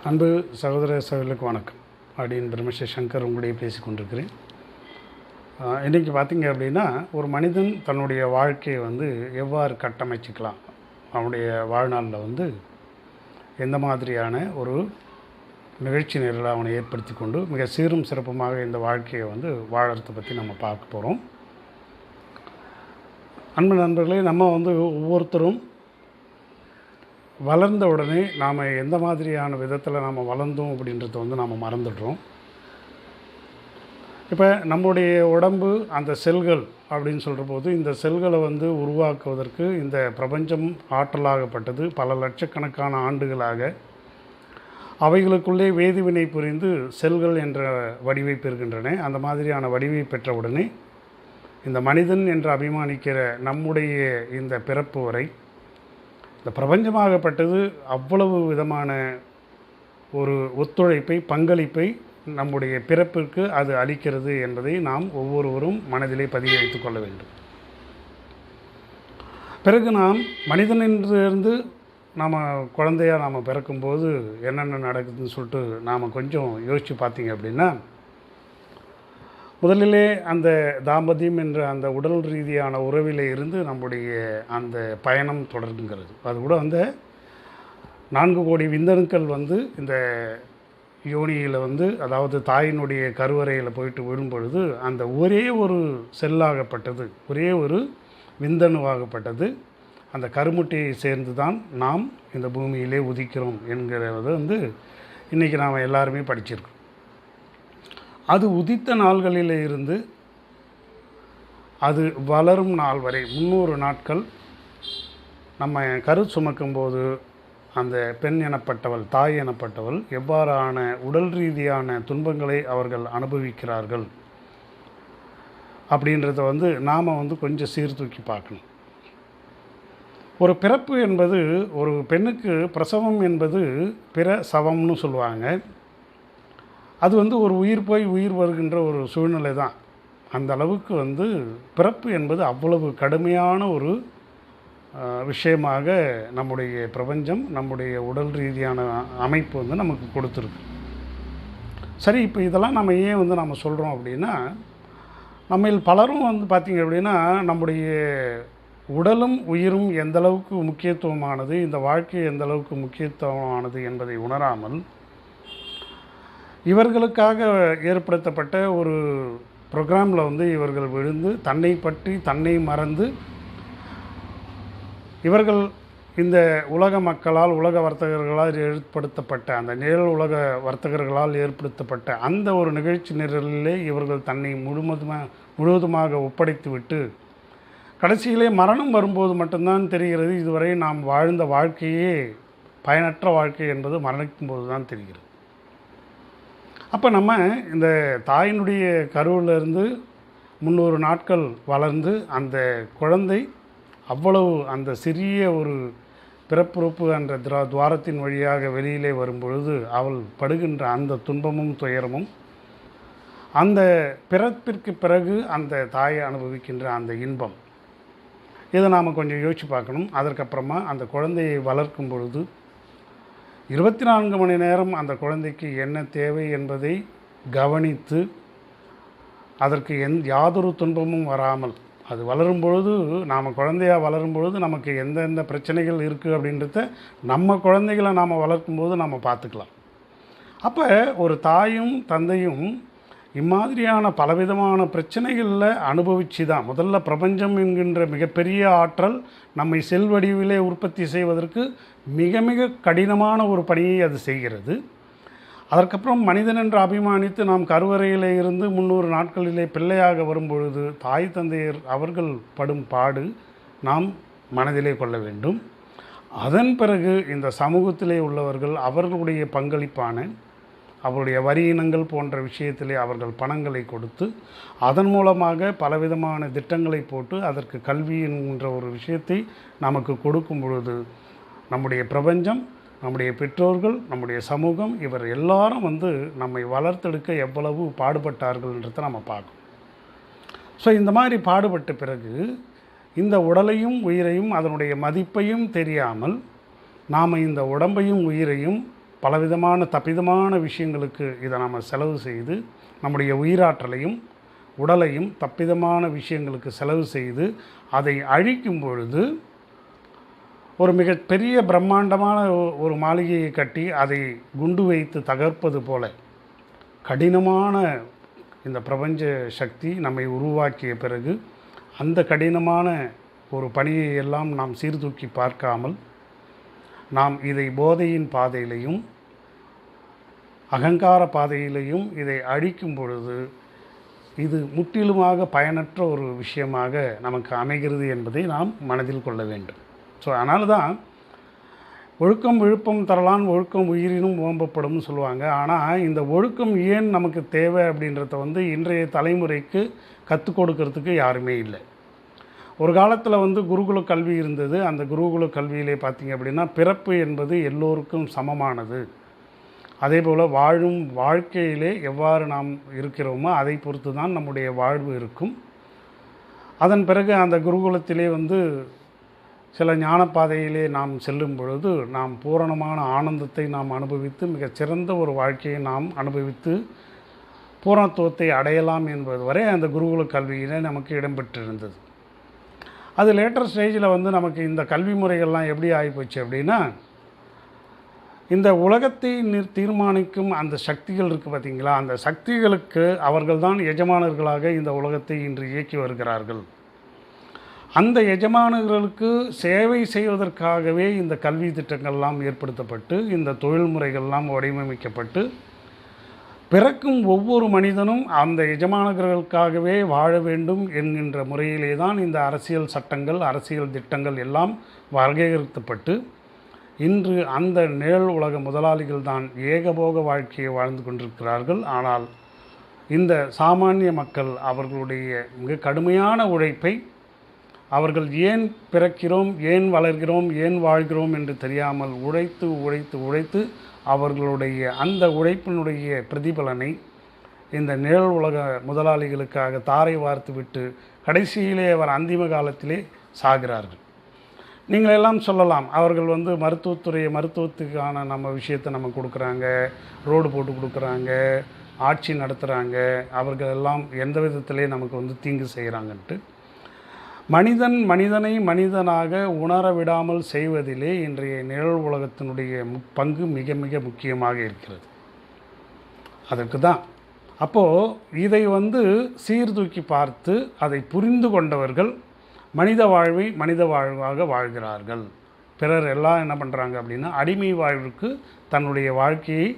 அன்பு சகோதர சகோதரர்களுக்கு வணக்கம். அப்படின்னு பிரம்மஸ்ரீ சங்கர் உங்களுடைய பேசி கொண்டிருக்கிறேன். இன்றைக்கி பார்த்திங்க அப்படின்னா, ஒரு மனிதன் தன்னுடைய வாழ்க்கையை எவ்வாறு கட்டமைச்சிக்கலாம், அவனுடைய வாழ்நாளில் எந்த மாதிரியான ஒரு நிகழ்ச்சி நிரலை அவனை ஏற்படுத்தி கொண்டு மிக சீரும் சிறப்புமாக இந்த வாழ்க்கையை வாழறதை பற்றி நம்ம பார்க்க போகிறோம். அன்பு நண்பர்களே, நம்ம ஒவ்வொருத்தரும் வளர்ந்த உடனே நாம் எந்த மாதிரியான விதத்தில் நாம் வளர்ந்தோம் அப்படின்றத நாம் மறந்துடுறோம். இப்போ நம்முடைய உடம்பு அந்த செல்கள் அப்படின்னு சொல்கிற போது, இந்த செல்களை உருவாக்குவதற்கு இந்த பிரபஞ்சம் ஆற்றலாகப்பட்டது பல லட்சக்கணக்கான ஆண்டுகளாக அவைகளுக்குள்ளே வேதிவினை புரிந்து செல்கள் என்ற வடிவை பெறுகின்றன. அந்த மாதிரியான வடிவை பெற்றவுடனே இந்த மனிதன் என்று அபிமானிக்கிற நம்முடைய இந்த பிறப்பு வரை இந்த பிரபஞ்சமாகப்பட்டது அவ்வளவு விதமான ஒரு ஒத்துழைப்பை, பங்களிப்பை நம்முடைய பிறப்பிற்கு அது அளிக்கிறது என்பதை நாம் ஒவ்வொருவரும் மனதிலே பதிய வைத்துக் கொள்ள வேண்டும். பிறகு நாம் மனிதனிலிருந்து நாம் குழந்தையாக நாம் பிறக்கும்போது என்னென்ன நடக்குதுன்னு சொல்லிட்டு நாம் கொஞ்சம் யோசித்து பார்த்திங்க அப்படின்னா, முதலிலே அந்த தாம்பத்தியம் என்ற அந்த உடல் ரீதியான உறவிலே இருந்து நம்முடைய அந்த பயணம் தொடர்கிறது. அது கூட 4 கோடி விந்தணுக்கள் இந்த யோனியில் அதாவது தாயினுடைய கருவறையில் போயிட்டு விடும்பொழுது அந்த ஒரே ஒரு செல்லாகப்பட்டது, ஒரே ஒரு விந்தணுவாகப்பட்டது அந்த கருமுட்டையை சேர்ந்து தான் நாம் இந்த பூமியிலே உதிக்கிறோம் என்கிறத இன்றைக்கி நாம் எல்லாருமே படிச்சிருக்கோம். அது உதித்த நாள்களில் இருந்து அது வளரும் நாள் வரை 300 நாட்கள் நம்ம கரு சுமக்கும்போது அந்த பெண் எனப்பட்டவள், தாய் எனப்பட்டவள் எவ்வாறான உடல் ரீதியான துன்பங்களை அவர்கள் அனுபவிக்கிறார்கள் அப்படின்றத நாம் கொஞ்சம் சீர்தூக்கி பார்க்கணும். ஒரு பிறப்பு என்பது, ஒரு பெண்ணுக்கு பிரசவம் என்பது பிரசவம்னு சொல்லுவாங்க. அது ஒரு உயிர் போய் உயிர் வருகின்ற ஒரு சூழ்நிலை தான். அந்த அளவுக்கு பிறப்பு என்பது அவ்வளவு கடுமையான ஒரு விஷயமாக நம்முடைய பிரபஞ்சம், நம்முடைய உடல் ரீதியான அமைப்பு நமக்கு கொடுத்துருக்கு. சரி, இப்போ இதெல்லாம் நம்ம ஏன் நம்ம சொல்கிறோம் அப்படின்னா, நம்மில் பலரும் பார்த்திங்க அப்படின்னா, நம்முடைய உடலும் உயிரும் எந்தளவுக்கு முக்கியத்துவமானது, இந்த வாழ்க்கை எந்தளவுக்கு முக்கியத்துவமானது என்பதை உணராமல் இவர்களுக்காக ஏற்படுத்தப்பட்ட ஒரு ப்ரோக்ராமில் இவர்கள் விழுந்து தன்னை பற்றி தன்னை மறந்து, இவர்கள் இந்த உலக மக்களால், உலக வர்த்தகர்களால் ஏற்படுத்தப்பட்ட அந்த நிழல் உலக வர்த்தகர்களால் ஏற்படுத்தப்பட்ட அந்த ஒரு நிகழ்ச்சி நிரலிலே இவர்கள் தன்னை முழுவதுமாக ஒப்படைத்து விட்டு, கடைசியிலே மரணம் வரும்போது மட்டும்தான் தெரிகிறது இதுவரை நாம் வாழ்ந்த வாழ்க்கையே பயனற்ற வாழ்க்கை என்பது மரணிக்கும் போது தான் தெரிகிறது. அப்போ நம்ம இந்த தாயினுடைய கருவிலிருந்து 300 நாட்கள் வளர்ந்து அந்த குழந்தை அவ்வளவு அந்த சிறிய ஒரு பிறப்புறுப்பு என்ற துவாரத்தின் வழியாக வெளியிலே வரும்பொழுது அவள் படுகின்ற அந்த துன்பமும் துயரமும், அந்த பிறப்பிற்கு பிறகு அந்த தாயை அனுபவிக்கின்ற அந்த இன்பம், இதை நாம் கொஞ்சம் யோசித்து பார்க்கணும். அதற்கப்புறமா அந்த குழந்தையை வளர்க்கும் பொழுது 24 மணி நேரம் அந்த குழந்தைக்கு என்ன தேவை என்பதை கவனித்து, அதற்கு யாதொரு துன்பமும் வராமல் அது வளரும் பொழுது, நாம் குழந்தையாக வளரும் பொழுது நமக்கு எந்தெந்த பிரச்சனைகள் இருக்குது அப்படின்றத நம்ம குழந்தைகளை நாம் வளர்க்கும்போது நம்ம பார்த்துக்கலாம். அப்போ ஒரு தாயும் தந்தையும் இம்மாதிரியான பலவிதமான பிரச்சனைகளில் அனுபவித்து தான் முதல்ல பிரபஞ்சம் என்கின்ற மிகப்பெரிய ஆற்றல் நம்மை செல் வடிவிலே உற்பத்தி செய்வதற்கு மிக மிக கடினமான ஒரு பணியை அது செய்கிறது. அதற்கப்புறம் மனிதன் என்று அபிமானித்து நாம் கருவறையிலே இருந்து 300 நாட்களிலே பிள்ளையாக வரும்பொழுது தாய் தந்தையர் அவர்கள் படும் பாடு நாம் மனதிலே கொள்ள வேண்டும். அதன் பிறகு இந்த சமூகத்திலே உள்ளவர்கள் அவர்களுடைய பங்களிப்பான அவருடைய வரி இனங்கள் போன்ற விஷயத்திலே அவர்கள் பணங்களை கொடுத்து, அதன் மூலமாக பலவிதமான திட்டங்களை போட்டு அதற்கு கல்வி என்கின்ற ஒரு விஷயத்தை நமக்கு கொடுக்கும் பொழுது நம்முடைய பிரபஞ்சம், நம்முடைய பெற்றோர்கள், நம்முடைய சமூகம் இவர் எல்லாரும் நம்மை வளர்த்தெடுக்க எவ்வளவு பாடுபட்டார்கள்ன்றதை நம்ம பார்க்கணும். ஸோ இந்த மாதிரி பாடுபட்ட பிறகு இந்த உடலையும் உயிரையும் அதனுடைய மதிப்பையும் தெரியாமல் நாம் இந்த உடம்பையும் உயிரையும் பலவிதமான தப்பிதமான விஷயங்களுக்கு இதை நம்ம செலவு செய்து நம்முடைய உயிராற்றலையும் உடலையும் தப்பிதமான விஷயங்களுக்கு செலவு செய்து அதை அழிக்கும் பொழுது ஒரு மிகப்பெரிய பிரம்மாண்டமான ஒரு மாளிகையை கட்டி அதை குண்டு வைத்து தகர்ப்பது போல கடினமான இந்த பிரபஞ்ச சக்தி நம்மை உருவாக்கிய பிறகு அந்த கடினமான ஒரு பணியை எல்லாம் நாம் சீர்தூக்கி பார்க்காமல் நாம் இதை போதையின் பாதையிலையும் அகங்கார பாதையிலையும் இதை அழிக்கும் பொழுது இது முற்றிலுமாக பயனற்ற ஒரு விஷயமாக நமக்கு அமைகிறது என்பதை நாம் மனதில் கொள்ள வேண்டும். ஸோ அதனால தான் ஒழுக்கம் விழுப்பம் தரலான் ஒழுக்கம் உயிரினும் ஓம்பப்படும் சொல்லுவாங்க. ஆனால் இந்த ஒழுக்கம் ஏன் நமக்கு தேவை அப்படின்றத இன்றைய தலைமுறைக்கு கற்றுக் கொடுக்கறதுக்கு யாருமே இல்லை. ஒரு காலத்தில் குருகுல கல்வி இருந்தது. அந்த குருகுல கல்வியிலே பார்த்திங்க அப்படின்னா பிறப்பு என்பது எல்லோருக்கும் சமமானது. அதே போல் வாழும் வாழ்க்கையிலே எவ்வாறு நாம் இருக்கிறோமோ அதை பொறுத்து தான் நம்முடைய வாழ்வு இருக்கும். அதன் பிறகு அந்த குருகுலத்திலே சில ஞானப்பாதையிலே நாம் செல்லும் பொழுது நாம் பூரணமான ஆனந்தத்தை நாம் அனுபவித்து மிகச்சிறந்த ஒரு வாழ்க்கையை நாம் அனுபவித்து பூரணத்துவத்தை அடையலாம் என்பது வரை அந்த குருகுல கல்வியிலே நமக்கு இடம்பெற்றிருந்தது. அது லேட்டர் ஸ்டேஜில் நமக்கு இந்த கல்வி முறைகள்லாம் எப்படி ஆகிப்போச்சு அப்படின்னா, இந்த உலகத்தை தீர்மானிக்கும் அந்த சக்திகள் இருக்குது பார்த்திங்களா, அந்த சக்திகளுக்கு அவர்கள்தான் எஜமானர்களாக இந்த உலகத்தை இன்று இயக்கி வருகிறார்கள். அந்த எஜமானர்களுக்கு சேவை செய்வதற்காகவே இந்த கல்வி திட்டங்கள்லாம் ஏற்படுத்தப்பட்டு இந்த தொழில்முறைகள்லாம் வடிவமைக்கப்பட்டு பிறக்கும் ஒவ்வொரு மனிதனும் அந்த எஜமானர்களுக்காகவே வாழ வேண்டும் என்கின்ற முறையிலே தான் இந்த அரசியல் சட்டங்கள் அரசியல் திட்டங்கள் எல்லாம் வரையறுக்கப்பட்டு இன்று அந்த நிழல் உலக முதலாளிகள் தான் ஏகபோக வாழ்க்கையை வாழ்ந்து கொண்டிருக்கிறார்கள். ஆனால் இந்த சாமானிய மக்கள் அவர்களுடைய மிக கடுமையான உழைப்பை அவர்கள் ஏன் பிறக்கிறோம், ஏன் வளர்கிறோம், ஏன் வாழ்கிறோம் என்று தெரியாமல் உழைத்து உழைத்து உழைத்து அவர்களுடைய அந்த உழைப்பினுடைய பிரதிபலனை இந்த நிழல் உலக முதலாளிகளுக்காக தாரை வார்த்துவிட்டு கடைசியிலே அவர் அந்திம காலத்திலே சாகிறார்கள். நீங்கள் எல்லாம் சொல்லலாம், அவர்கள் மருத்துவத்துக்கான நம்ம விஷயத்தை நம்ம கொடுக்குறாங்க, ரோடு போட்டு கொடுக்குறாங்க, ஆட்சி நடத்துகிறாங்க, அவர்கள் எல்லாம் எந்த விதத்திலே நமக்கு தீங்கு செய்கிறாங்கன்ட்டு. மனிதனை மனிதனாக உணர விடாமல் செய்வதிலே இன்றைய நிழல் உலகத்தினுடைய பங்கு மிக மிக முக்கியமாக இருக்கிறது. அதற்கு தான் அப்போது இதை சீர்தூக்கி பார்த்து அதை புரிந்து கொண்டவர்கள் மனித வாழ்வை மனித வாழ்வாக வாழ்கிறார்கள். பிறர் எல்லாம் என்ன பண்ணுறாங்க அப்படின்னா அடிமை வாழ்வுக்கு தன்னுடைய வாழ்க்கையை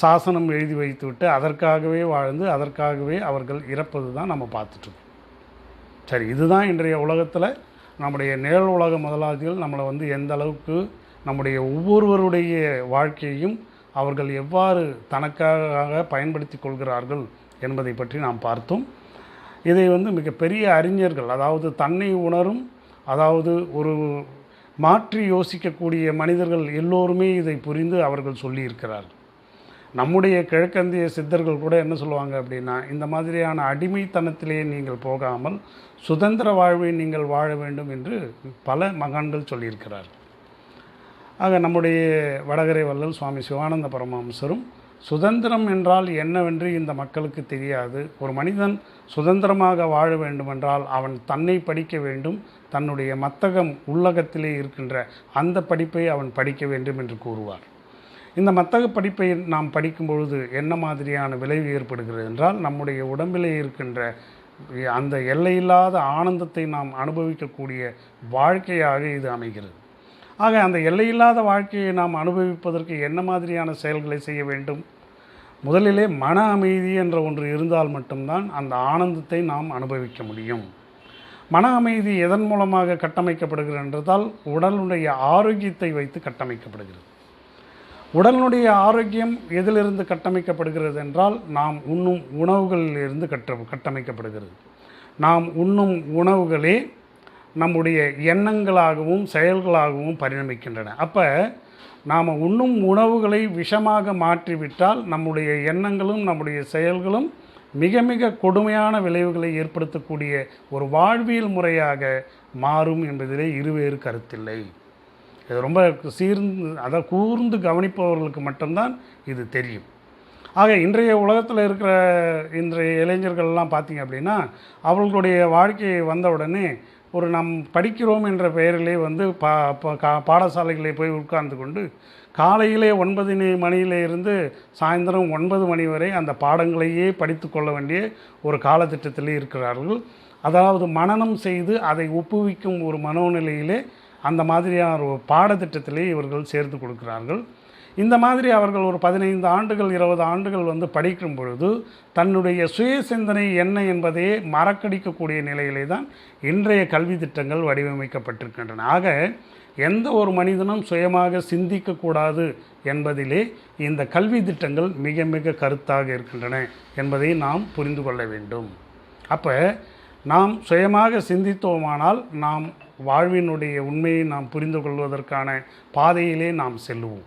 சாசனம் எழுதி வைத்துவிட்டு அதற்காகவே வாழ்ந்து அதற்காகவே அவர்கள் இறப்பது தான் நம்ம பார்த்துட்ருக்கோம். சரி, இதுதான் இன்றைய உலகத்தில் நம்முடைய நிழல் உலக முதலாளிகள் நம்மளை எந்த அளவுக்கு நம்முடைய ஒவ்வொருவருடைய வாழ்க்கையையும் அவர்கள் எவ்வாறு தனக்காக பயன்படுத்தி கொள்கிறார்கள் என்பதை பற்றி நாம் பார்த்தோம். இதை மிகப்பெரிய அறிஞர்கள், அதாவது தன்னை உணரும், அதாவது ஒரு மாற்றி யோசிக்கக்கூடிய மனிதர்கள் எல்லோருமே இதை புரிந்து அவர்கள் சொல்லியிருக்கிறார்கள். நம்முடைய கிழக்கந்திய சித்தர்கள் கூட என்ன சொல்லுவாங்க அப்படின்னா, இந்த மாதிரியான அடிமைத்தனத்திலே நீங்கள் போகாமல் சுதந்திர வாழ்வை நீங்கள் வாழ வேண்டும் என்று பல மகான்கள் சொல்லியிருக்கிறார்கள். ஆக நம்முடைய வடகரை வள்ளல் சுவாமி சிவானந்த பரமஹம்சரும் சுதந்திரம் என்றால் என்னவென்று இந்த மக்களுக்கு தெரியாது, ஒரு மனிதன் சுதந்திரமாக வாழ வேண்டுமென்றால் அவன் தன்னை படிக்க வேண்டும், தன்னுடைய மத்தகம் உள்ளகத்திலே இருக்கின்ற அந்த படிப்பை அவன் படிக்க வேண்டும் என்று கூறுவார். இந்த மத்தக படிப்பை நாம் படிக்கும் பொழுது என்ன மாதிரியான விளைவு ஏற்படுகிறது என்றால், நம்முடைய உடம்பிலே இருக்கின்ற அந்த எல்லையில்லாத ஆனந்தத்தை நாம் அனுபவிக்கக்கூடிய வாழ்க்கையாக இது அமைகிறது. ஆக அந்த எல்லையில்லாத வாழ்க்கையை நாம் அனுபவிப்பதற்கு என்ன மாதிரியான செயல்களை செய்ய வேண்டும்? முதலிலே மன அமைதி என்ற ஒன்று இருந்தால் மட்டும்தான் அந்த ஆனந்தத்தை நாம் அனுபவிக்க முடியும். மன அமைதி எதன் மூலமாக கட்டமைக்கப்படுகிறது என்றால் உடலுடைய ஆரோக்கியத்தை வைத்து கட்டமைக்கப்படுகிறது. உடலுடைய ஆரோக்கியம் எதிலிருந்து கட்டமைக்கப்படுகிறது என்றால் நாம் உண்ணும் உணவுகளிலிருந்து கட்டமைக்கப்படுகிறது. நாம் உண்ணும் உணவுகளே நம்முடைய எண்ணங்களாகவும் செயல்களாகவும் பரிணமிக்கின்றன. அப்போ நாம் உண்ணும் உணவுகளை விஷமாக மாற்றிவிட்டால் நம்முடைய எண்ணங்களும் நம்முடைய செயல்களும் மிக மிக கொடுமையான விளைவுகளை ஏற்படுத்தக்கூடிய ஒரு வாழ்வியல் முறையாக மாறும் என்பதிலே இருவேறு கருத்தில்லை. இது ரொம்ப அதை கூர்ந்து கவனிப்பவர்களுக்கு மட்டும்தான் இது தெரியும். ஆக இன்றைய உலகத்தில் இருக்கிற இன்றைய இளைஞர்கள்லாம் பார்த்திங்க அப்படின்னா, அவர்களுடைய வாழ்க்கையை வந்த உடனே ஒரு நாம் படிக்கிறோம் என்ற பெயரிலே வந்து பாடசாலைகளை போய் உட்கார்ந்து கொண்டு காலையிலே 9 மணியிலே இருந்து சாயந்தரம் 9 மணி வரை அந்த பாடங்களையே படித்து கொள்ள வேண்டிய ஒரு காலத்திட்டத்திலே இருக்கிறார்கள். அதாவது மனனம் செய்து அதை ஒப்புவிக்கும் ஒரு மனோநிலையிலே அந்த மாதிரியான ஒரு பாடத்திட்டத்திலே இவர்கள் சேர்த்து கொடுக்கிறார்கள். இந்த மாதிரி அவர்கள் ஒரு 15 ஆண்டுகள் 20 ஆண்டுகள் வந்து படிக்கும் பொழுது தன்னுடைய சுய சிந்தனை என்ன என்பதையே மறக்கடிக்கக்கூடிய நிலையிலே தான் இன்றைய கல்வி திட்டங்கள் வடிவமைக்கப்பட்டிருக்கின்றன. ஆக எந்த ஒரு மனிதனும் சுயமாக சிந்திக்கக்கூடாது என்பதிலே இந்த கல்வி திட்டங்கள் மிக மிக கருத்தாக இருக்கின்றன என்பதை நாம் புரிந்து கொள்ள வேண்டும். அப்போ நாம் சுயமாக சிந்தித்தோமானால் நாம் வாழ்வினுடைய உண்மையை நாம் புரிந்து கொள்வதற்கான பாதையிலே நாம் செல்லுவோம்.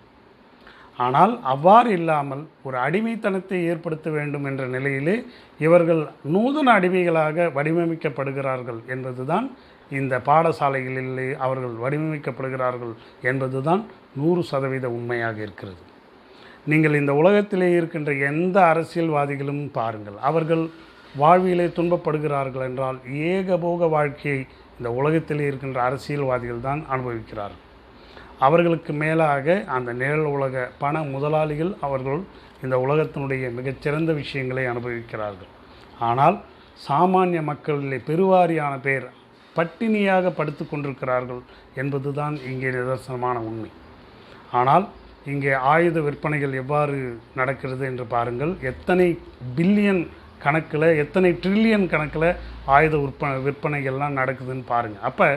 ஆனால் அவ்வாறு இல்லாமல் ஒரு அடிமைத்தனத்தை ஏற்படுத்த வேண்டும் என்ற நிலையிலே இவர்கள் நூதன அடிமைகளாக வடிவமைக்கப்படுகிறார்கள் என்பதுதான் இந்த பாடசாலைகளிலே அவர்கள் வடிவமைக்கப்படுகிறார்கள் என்பதுதான் 100% உண்மையாக இருக்கிறது. நீங்கள் இந்த உலகத்திலே இருக்கின்ற எந்த அரசியல்வாதிகளும் பாருங்கள், அவர்கள் வாழ்விலே துன்பப்படுகிறார்கள் என்றால் ஏகபோக வாழ்க்கையை இந்த உலகத்திலே இருக்கின்ற அரசியல்வாதிகள் தான் அனுபவிக்கிறார்கள். அவர்களுக்கு மேலாக அந்த நிழல் உலக பண முதலாளிகள் அவர்கள் இந்த உலகத்தினுடைய மிகச்சிறந்த விஷயங்களை அனுபவிக்கிறார்கள். ஆனால் சாமானிய மக்களிலே பெருவாரியான பேர் பட்டினியாக படுத்து கொண்டிருக்கிறார்கள் என்பது தான் இங்கே நிதர்சனமான உண்மை. ஆனால் இங்கே ஆயுத விற்பனைகள் எவ்வாறு நடக்கிறது என்று பாருங்கள். எத்தனை பில்லியன் கணக்கில், எத்தனை ட்ரில்லியன் கணக்கில் ஆயுத விற்பனைகள்லாம் நடக்குதுன்னு பாருங்கள். அப்போ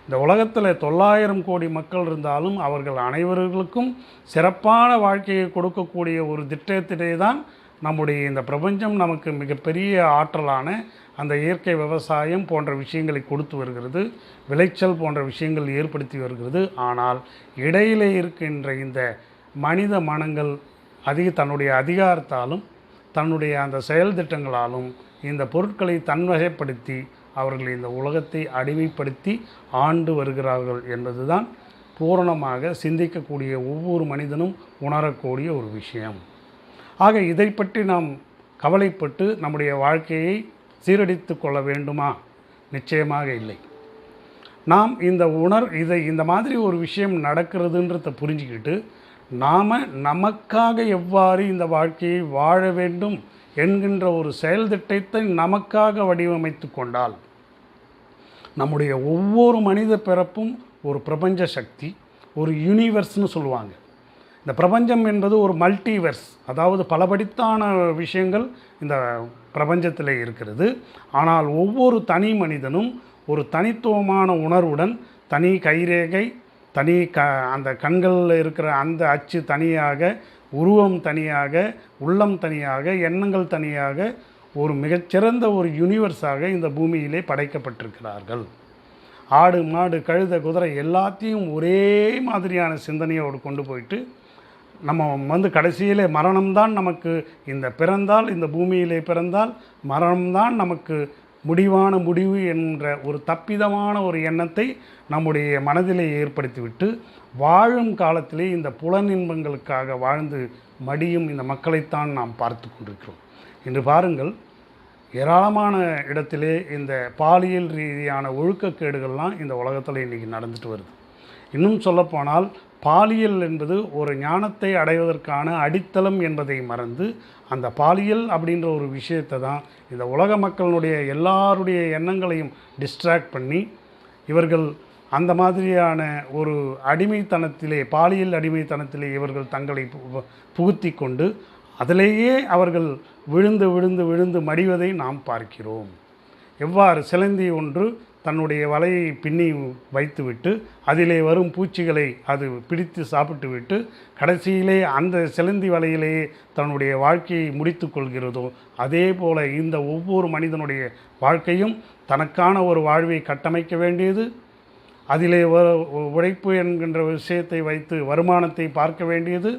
இந்த உலகத்தில் 900 கோடி மக்கள் இருந்தாலும் அவர்கள் அனைவர்களுக்கும் சிறப்பான வாழ்க்கையை கொடுக்கக்கூடிய ஒரு திட்டத்திலே தான் நம்முடைய இந்த பிரபஞ்சம் நமக்கு மிகப்பெரிய ஆற்றலான அந்த இயற்கை விவசாயம் போன்ற விஷயங்களை கொடுத்து வருகிறது, விளைச்சல் போன்ற விஷயங்கள் ஏற்படுத்தி வருகிறது. ஆனால் இடையிலே இருக்கின்ற இந்த மனித மனங்கள் தன்னுடைய அதிகாரத்தாலும் தன்னுடைய அந்த செயல் திட்டங்களாலும் இந்த பொருட்களை தன்வகைப்படுத்தி அவர்கள் இந்த உலகத்தை அடிமைப்படுத்தி ஆண்டு வருகிறார்கள் என்பதுதான் பூரணமாக சிந்திக்கக்கூடிய ஒவ்வொரு மனிதனும் உணரக்கூடிய ஒரு விஷயம். ஆக இதை பற்றி நாம் கவலைப்பட்டு நம்முடைய வாழ்க்கையை சீரடித்து கொள்ள வேண்டுமா? நிச்சயமாக இல்லை. நாம் இந்த மாதிரி ஒரு விஷயம் நடக்கிறதுன்றதை புரிஞ்சுக்கிட்டு நாம் நமக்காக எவ்வாறு இந்த வாழ்க்கையை வாழ வேண்டும் என்கின்ற ஒரு செயல் திட்டத்தை நமக்காக வடிவமைத்து கொண்டால் நம்முடைய ஒவ்வொரு மனித பிறப்பும் ஒரு பிரபஞ்ச சக்தி, ஒரு யூனிவர்ஸ்னு சொல்லுவாங்க. இந்த பிரபஞ்சம் என்பது ஒரு மல்டிவர்ஸ், அதாவது பலபடித்தான விஷயங்கள் இந்த பிரபஞ்சத்தில் இருக்கிறது. ஆனால் ஒவ்வொரு தனி மனிதனும் ஒரு தனித்துவமான உணர்வுடன் தனி கைரேகை, தனி அந்த கண்களில் இருக்கிற அந்த அச்சு தனியாக, உருவம் தனியாக, உள்ளம் தனியாக, எண்ணங்கள் தனியாக ஒரு மிகச்சிறந்த ஒரு யூனிவர்ஸாக இந்த பூமியிலே படைக்கப்பட்டிருக்கிறார்கள். ஆடு மாடு கழுதை குதிரை எல்லாத்தையும் ஒரே மாதிரியான சிந்தனையோடு கொண்டு போயிட்டு நம்ம கடைசியிலே மரணம்தான் நமக்கு இந்த பூமியிலே பிறந்தால் மரணம்தான் நமக்கு முடிவு என்ற ஒரு தப்பிதமான ஒரு எண்ணத்தை நம்முடைய மனதிலே ஏற்படுத்திவிட்டு வாழும் காலத்திலே இந்த புலனின்பங்களுக்காக வாழ்ந்து மடியும் இந்த மக்களைத்தான் நாம் பார்த்து கொண்டிருக்கிறோம். இன்று பாருங்கள், ஏராளமான இடத்திலே இந்த பாலியல் ரீதியான ஒழுக்கக்கேடுகள்லாம் இந்த உலகத்தில் இன்றைக்கி நடந்துட்டு வருது. இன்னும் சொல்லப்போனால் பாலியல் என்பது ஒரு ஞானத்தை அடைவதற்கான அடித்தளம் என்பதை மறந்து அந்த பாலியல் அப்படின்ற ஒரு விஷயத்தை தான் இந்த உலக மக்களுடைய எல்லாருடைய எண்ணங்களையும் டிஸ்ட்ராக்ட் பண்ணி இவர்கள் அந்த மாதிரியான ஒரு அடிமைத்தனத்திலே, பாலியல் அடிமைத்தனத்திலே இவர்கள் தங்களை புகுத்தி கொண்டு அதிலேயே அவர்கள் விழுந்து விழுந்து விழுந்து மடிவதை நாம் பார்க்கிறோம். எவ்வாறு சிலந்தி ஒன்று தன்னுடைய வலையை பின்னி வைத்துவிட்டு அதிலே வரும் பூச்சிகளை அது பிடித்து சாப்பிட்டு விட்டு கடைசியிலே அந்த சிலந்தி வலையிலேயே தன்னுடைய வாழ்க்கையை முடித்து கொள்கிறதோ, அதே போல் இந்த ஒவ்வொரு மனிதனுடைய வாழ்க்கையும் தனக்கான ஒரு வாழ்வை கட்டமைக்க வேண்டியது, அதிலே உழைப்பு என்கின்ற விஷயத்தை வைத்து வருமானத்தை பார்க்க வேண்டியது,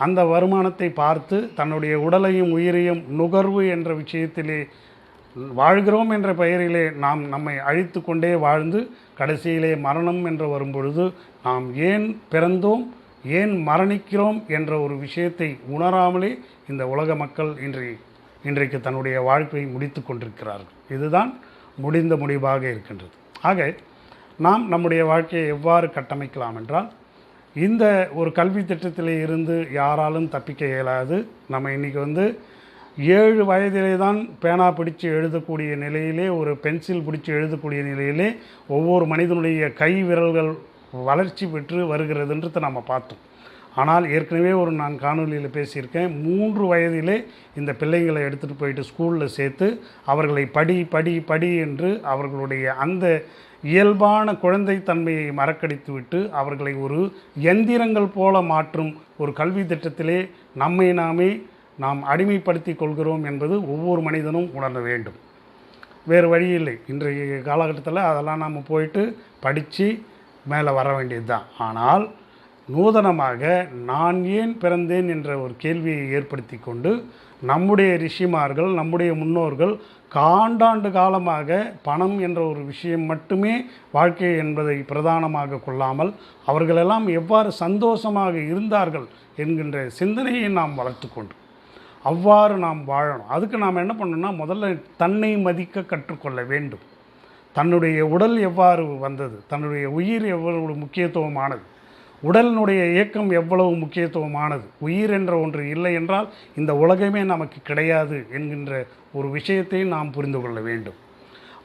அந்த வருமானத்தை பார்த்து தன்னுடைய உடலையும் உயிரையும் நுகர்வு என்ற விஷயத்திலே வாழ்கிறோம் என்ற பெயரிலே நாம் நம்மை அழித்து கொண்டே வாழ்ந்து கடைசியிலே மரணம் என்று வரும்பொழுது நாம் ஏன் பிறந்தோம், ஏன் மரணிக்கிறோம் என்ற ஒரு விஷயத்தை உணராமலே இந்த உலக மக்கள் இன்றைக்கு தன்னுடைய வாழ்க்கையை முடித்து கொண்டிருக்கிறார்கள். இதுதான் முடிந்த முடிவாக இருக்கின்றது. ஆக நாம் நம்முடைய வாழ்க்கையை எவ்வாறு கட்டமைக்கலாம் என்றால், இந்த ஒரு கல்வி திட்டத்திலே இருந்து யாராலும் தப்பிக்க இயலாது. நம்ம இன்றைக்கி 7 வயதிலே தான் பேனா பிடிச்சு எழுதக்கூடிய நிலையிலே, ஒரு பென்சில் பிடிச்சி எழுதக்கூடிய நிலையிலே ஒவ்வொரு மனிதனுடைய கை விரல்கள் வளர்ச்சி பெற்று வருகிறதுன்றது நம்ம பார்த்தோம். ஆனால் ஏற்கனவே நான் காணொலியில் பேசியிருக்கேன், 3 வயதிலே இந்த பிள்ளைங்களை எடுத்துகிட்டு போயிட்டு ஸ்கூலில் சேர்த்து அவர்களை படி படி படி என்று அவர்களுடைய அந்த இயல்பான குழந்தைத்தன்மையை மறக்கடித்து விட்டு அவர்களை ஒரு எந்திரங்கள் போல மாற்றும் ஒரு கல்வி திட்டத்திலே நாம் அடிமைப்படுத்தி கொள்கிறோம் என்பது ஒவ்வொரு மனிதனும் உணர வேண்டும். வேறு வழி இல்லை. இன்றைய காலகட்டத்தில் அதெல்லாம் நம்ம போயிட்டு படித்து மேலே வர வேண்டியது தான். ஆனால் நூதனமாக நான் ஏன் பிறந்தேன் என்ற ஒரு கேள்வியை ஏற்படுத்தி கொண்டு நம்முடைய ரிஷிமார்கள், நம்முடைய முன்னோர்கள் காண்டாண்டு காலமாக பணம் என்ற ஒரு விஷயம் மட்டுமே வாழ்க்கை என்பதை பிரதானமாக கொள்ளாமல் அவர்களெல்லாம் எவ்வாறு சந்தோஷமாக இருந்தார்கள் என்கின்ற சிந்தனையை நாம் வளர்த்து கொண்டு அவ்வாறு நாம் வாழணும். அதுக்கு நாம் என்ன பண்ணணும்னா, முதல்ல தன்னை மதிக்க கற்றுக்கொள்ள வேண்டும். தன்னுடைய உடல் எவ்வாறு வந்தது, தன்னுடைய உயிர் எவ்வளவு முக்கியத்துவமானது, உடலினுடைய இயக்கம் எவ்வளவு முக்கியத்துவமானது, உயிர் என்ற ஒன்று இல்லை என்றால் இந்த உலகமே நமக்கு கிடையாது என்கின்ற ஒரு விஷயத்தை நாம் புரிந்து கொள்ள வேண்டும்.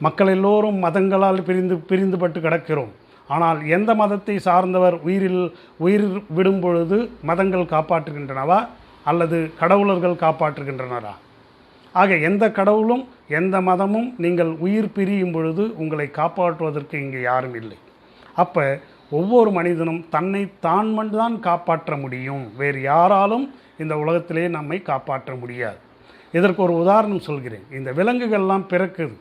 மக்கள் எல்லோரும் மதங்களால் பிரிந்துபட்டு கிடக்கிறோம். ஆனால் எந்த மதத்தை சார்ந்தவர் உயிர் விடும் பொழுது மதங்கள் காப்பாற்றுகின்றனவா அல்லது கடவுளர்கள் காப்பாற்றுகின்றனரா? ஆக எந்த கடவுளும் எந்த மதமும் நீங்கள் உயிர் பிரியும் பொழுது உங்களை காப்பாற்றுவதற்கு இங்கே யாரும் இல்லை. அப்போ ஒவ்வொரு மனிதனும் தன்னை தான் மட்டும்தான் காப்பாற்ற முடியும். வேறு யாராலும் இந்த உலகத்திலே நம்மை காப்பாற்ற முடியாது. இதற்கு ஒரு உதாரணம் சொல்கிறேன். இந்த விலங்குகள்லாம் பிறக்குது.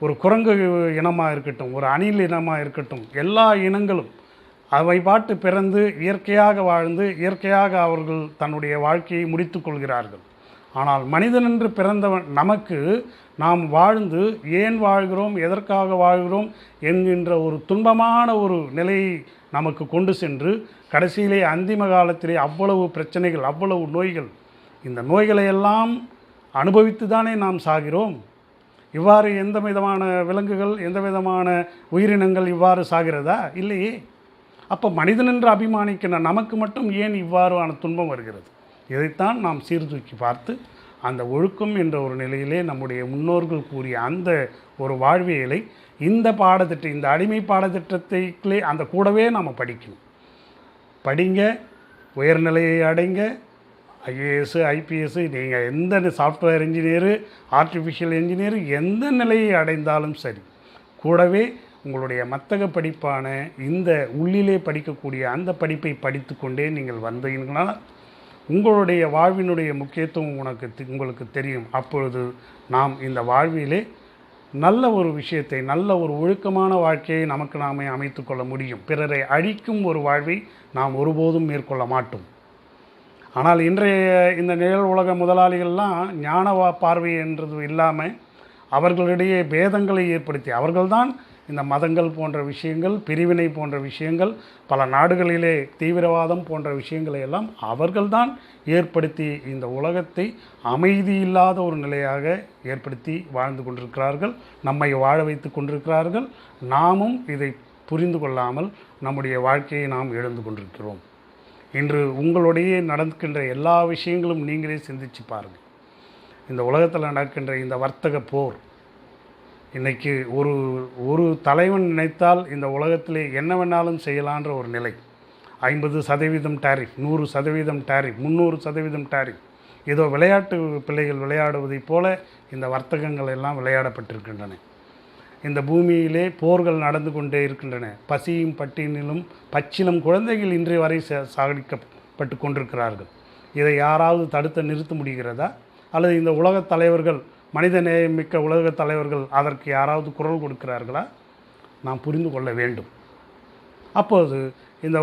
ஒரு குரங்கு இனமாக இருக்கட்டும், ஒரு அணில் இனமாக இருக்கட்டும், எல்லா இனங்களும் அவை பாட்டு பிறந்து இயற்கையாக வாழ்ந்து இயற்கையாக அவர்கள் தன்னுடைய வாழ்க்கையை முடித்து கொள்கிறார்கள். ஆனால் மனிதன் என்று பிறந்தவன் நமக்கு நாம் வாழ்ந்து ஏன் வாழ்கிறோம், எதற்காக வாழ்கிறோம் என்கின்ற ஒரு துன்பமான ஒரு நிலையை நமக்கு கொண்டு சென்று கடைசியிலே அந்திம காலத்திலே அவ்வளவு பிரச்சனைகள், அவ்வளவு நோய்கள், இந்த நோய்களையெல்லாம் அனுபவித்து தானே நாம் சாகிறோம். இவ்வாறு எந்த விதமான விலங்குகள், எந்த விதமான உயிரினங்கள் இவ்வாறு சாகிறதா? இல்லையே. அப்போ மனிதன் என்று அபிமானிக்கிற நமக்கு மட்டும் ஏன் இவ்வாறான துன்பம் வருகிறது? இதைத்தான் நாம் சீர்தூக்கி பார்த்து அந்த ஒழுக்கம் என்ற ஒரு நிலையிலே நம்முடைய முன்னோர்கள் கூறிய அந்த ஒரு வாழ்வியலை இந்த பாடத்திட்டம், இந்த அடிமை பாடத்திட்டத்திலே அந்த கூடவே நாம் படிக்கணும். படிங்க, உயர்நிலையை அடைங்க, ஐஏஎஸ், ஐபிஎஸ், நீங்கள் எந்த சாஃப்ட்வேர் இன்ஜினியரு, ஆர்டிஃபிஷியல் இன்ஜினியரு, எந்த நிலையை அடைந்தாலும் சரி, கூடவே உங்களுடைய மத்தக படிப்பான இந்த உள்ளிலே படிக்கக்கூடிய அந்த படிப்பை படித்து கொண்டே நீங்கள் வந்தீங்கன்னா உங்களுடைய வாழ்வினுடைய முக்கியத்துவம் உங்களுக்கு தெரியும். அப்பொழுது நாம் இந்த வாழ்விலே நல்ல ஒரு விஷயத்தை, நல்ல ஒரு ஒழுக்கமான வாழ்க்கையை நமக்கு நாமே அமைத்து கொள்ள முடியும். பிறரை அழிக்கும் ஒரு வாழ்வை நாம் ஒருபோதும் மேற்கொள்ள மாட்டோம். ஆனால் இன்றைய இந்த நிழல் உலக முதலாளிகள்லாம் ஞான பார்வை என்றது இல்லாமல் அவர்களிடையே பேதங்களை ஏற்படுத்தி அவர்கள்தான் இந்த மதங்கள் போன்ற விஷயங்கள், பிரிவினை போன்ற விஷயங்கள், பல நாடுகளிலே தீவிரவாதம் போன்ற விஷயங்களை எல்லாம் அவர்கள்தான் ஏற்படுத்தி இந்த உலகத்தை அமைதி இல்லாத ஒரு நிலையாக ஏற்படுத்தி வாழ்ந்து கொண்டிருக்கிறார்கள், நம்மை வாழ வைத்து கொண்டிருக்கிறார்கள். நாமும் இதை புரிந்து கொள்ளாமல் நம்முடைய வாழ்க்கையை நாம் இழந்து கொண்டிருக்கிறோம். இன்று உங்களுடைய நடக்கின்ற எல்லா விஷயங்களும் நீங்களே சிந்திச்சு பாருங்கள். இந்த உலகத்தில் நடக்கின்ற இந்த வர்த்தக போர், இன்றைக்கி ஒரு தலைவன் நினைத்தால் இந்த உலகத்திலே என்ன வேணாலும் செய்யலான்ற ஒரு நிலை. 50% டேரிஃப், 100% டேரிஃப், 300% டேரிஃப். ஏதோ விளையாட்டு பிள்ளைகள் விளையாடுவதைப் போல இந்த வர்த்தகங்கள் எல்லாம் விளையாடப்பட்டிருக்கின்றன. இந்த பூமியிலே போர்கள் நடந்து கொண்டே இருக்கின்றன. பசியும் பட்டினிலும் பச்சிலம் குழந்தைகள் இன்றைய வரை சாகடிக்கப்பட்டு கொண்டிருக்கிறார்கள். இதை யாராவது தடுத்து நிறுத்த முடிகிறதா? அல்லது இந்த உலகத் தலைவர்கள், மனித நேயமிக்க உலகத் தலைவர்கள் அதற்கு யாராவது குரல் கொடுக்கிறார்களா? நாம் புரிந்து கொள்ள வேண்டும். அப்போது இந்த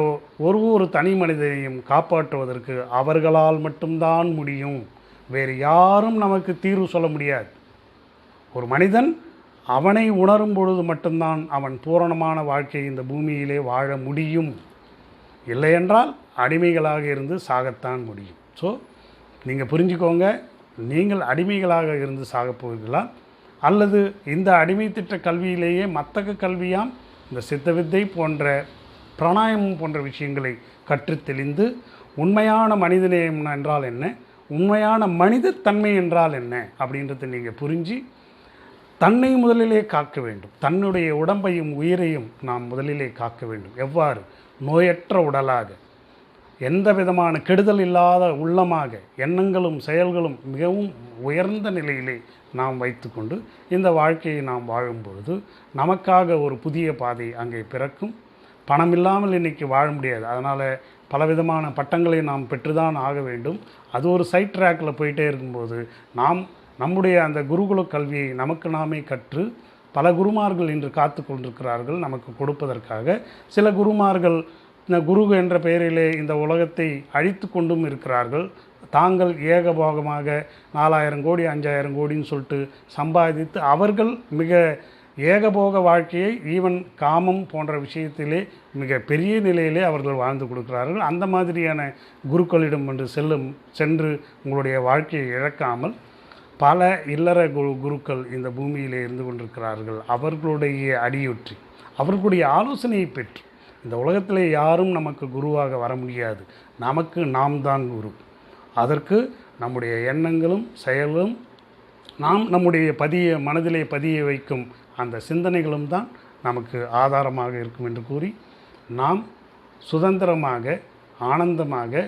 ஒரு தனி மனிதனையும் காப்பாற்றுவதற்கு அவர்களால் மட்டும்தான் முடியும். வேறு யாரும் நமக்கு தீர்வு சொல்ல முடியாது. ஒரு மனிதன் அவனை உணரும் பொழுது மட்டும்தான் அவன் பூரணமான வாழ்க்கையை இந்த பூமியிலே வாழ முடியும். இல்லையென்றால் அடிமைகளாக இருந்து சாகத்தான் முடியும். ஸோ நீங்கள் புரிஞ்சுக்கோங்க, நீங்கள் அடிமைகளாக இருந்து சாகப் போவீர்களா, அல்லது இந்த அடிமை திட்ட கல்வியிலேயே மத்தக கல்வியாம் இந்த சித்த வித்தை போன்ற பிராணாயாமம் போன்ற விஷயங்களை கற்றுத் தெளிந்து உண்மையான மனிதநேயம் என்றால் என்ன, உண்மையான மனிதத்தன்மை என்றால் என்ன அப்படின்றத நீங்கள் புரிஞ்சு தன்னை முதலிலே காக்க வேண்டும். தன்னுடைய உடம்பையும் உயிரையும் நாம் முதலிலே காக்க வேண்டும். எவ்வாறு? நோயற்ற உடலாக, எந்த விதமான கெடுதல் இல்லாத உள்ளமாக, எண்ணங்களும் செயல்களும் மிகவும் உயர்ந்த நிலையிலே நாம் வைத்துக்கொண்டு இந்த வாழ்க்கையை நாம் வாழும் பொழுது நமக்காக ஒரு புதிய பாதை அங்கே பிறக்கும். பணம் இல்லாமல் இன்றைக்கி வாழ முடியாது. அதனால் பலவிதமான பட்டங்களை நாம் பெற்றுதான் ஆக வேண்டும். அது ஒரு சைட் ட்ராக்கில் போயிட்டே இருக்கும்போது நாம் நம்முடைய அந்த குருகுல கல்வியை நமக்கு நாமே கற்று பல குருமார்கள் இன்று காத்து கொண்டிருக்கிறார்கள் நமக்கு கொடுப்பதற்காக. சில குருமார்கள் இந்த குரு என்ற பெயரிலே இந்த உலகத்தை அழித்து கொண்டும் இருக்கிறார்கள். தாங்கள் ஏகபோகமாக 4000 கோடி 5000 கோடின்னு சொல்லிட்டு சம்பாதித்து அவர்கள் மிக ஏகபோக வாழ்க்கையை ஈவன் காமம் போன்ற விஷயத்திலே மிக பெரிய நிலையிலே அவர்கள் வாழ்ந்து கொடுக்கிறார்கள். அந்த மாதிரியான குருக்களிடம் சென்று உங்களுடைய வாழ்க்கையை இழக்காமல் பல இல்லற குருக்கள் இந்த பூமியிலே இருந்து கொண்டிருக்கிறார்கள். அவர்களுடைய அடியொற்றி அவர்களுடைய ஆலோசனையை பெற்று இந்த உலகத்தில் யாரும் நமக்கு குருவாக வர முடியாது. நமக்கு நாம் தான் குரு. அதற்கு நம்முடைய எண்ணங்களும் செயலும் நாம் நம்முடைய மனதிலே பதிய வைக்கும் அந்த சிந்தனைகளும் தான் நமக்கு ஆதாரமாக இருக்கும் என்று கூறி நாம் சுதந்திரமாக ஆனந்தமாக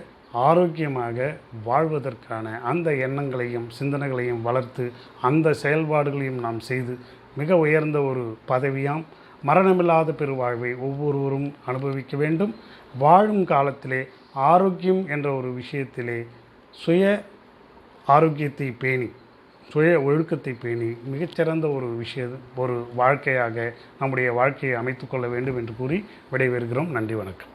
ஆரோக்கியமாக வாழ்வதற்கான அந்த எண்ணங்களையும் சிந்தனைகளையும் வளர்த்து அந்த செயல்பாடுகளையும் நாம் செய்து மிக உயர்ந்த ஒரு பதவியாம் மரணமில்லாத பெருவாழ்வை ஒவ்வொருவரும் அனுபவிக்க வேண்டும். வாழும் காலத்திலே ஆரோக்கியம் என்ற ஒரு விஷயத்திலே சுய ஆரோக்கியத்தை பேணி சுய ஒழுக்கத்தை பேணி மிகச்சிறந்த ஒரு வாழ்க்கையாக நம்முடைய வாழ்க்கையை அமைத்து கொள்ள வேண்டும் என்று கூறி விடைபெறுகிறோம். நன்றி, வணக்கம்.